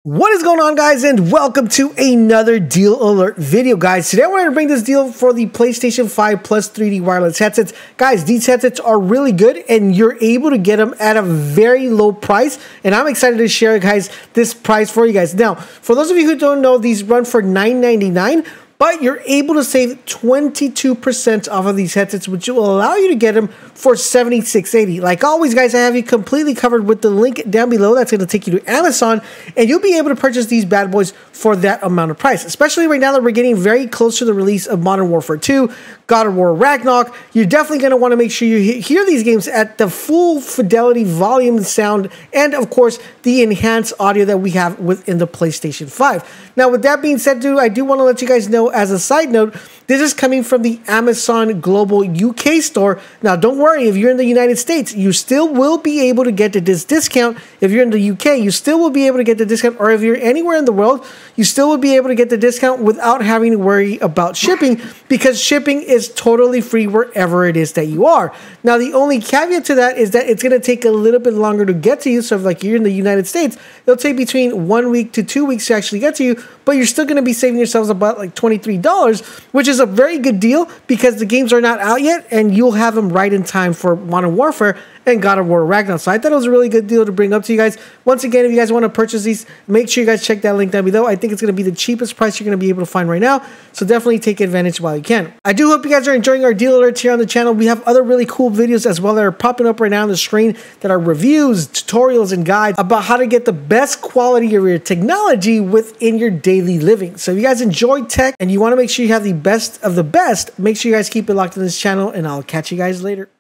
What is going on, guys, and welcome to another deal alert video. Guys, today I wanted to bring this deal for the PlayStation 5 Plus 3D wireless headsets. Guys, these headsets are really good and you're able to get them at a very low price, and I'm excited to share, guys, this price for you guys. Now, for those of you who don't know, these run for $9.99, but you're able to save 22% off of these headsets, which will allow you to get them for $76.80. Like always, guys, I have you completely covered with the link down below. That's going to take you to Amazon, and you'll be able to purchase these bad boys for that amount of price. Especially right now that we're getting very close to the release of Modern Warfare 2, God of War Ragnarok. You're definitely going to want to make sure you hear these games at the full fidelity, volume, and sound, and of course, the enhanced audio that we have within the PlayStation 5. Now, with that being said, I do want to let you guys know, as a side note, this is coming from the Amazon Global UK store. Now, don't worry, if you're in the United States, you still will be able to get this discount. If you're in the UK, you still will be able to get the discount, or if you're anywhere in the world, you still will be able to get the discount without having to worry about shipping, because shipping is totally free wherever it is that you are. Now, the only caveat to that is that it's going to take a little bit longer to get to you. So if like you're in the United States, it'll take between 1 week to 2 weeks to actually get to you, but you're still going to be saving yourselves about like $23, which is a very good deal because the games are not out yet and you'll have them right in time for Modern Warfare and God of War Ragnarok. So I thought it was a really good deal to bring up to you guys. Once again, if you guys want to purchase these, make sure you guys check that link down below. I think it's going to be the cheapest price you're going to be able to find right now. So definitely take advantage while you can. I do hope you guys are enjoying our deal alerts here on the channel. We have other really cool videos as well that are popping up right now on the screen that are reviews, tutorials, and guides about how to get the best quality of your technology within your daily living. So if you guys enjoy tech and you want to make sure you have the best of the best, make sure you guys keep it locked in this channel, and I'll catch you guys later.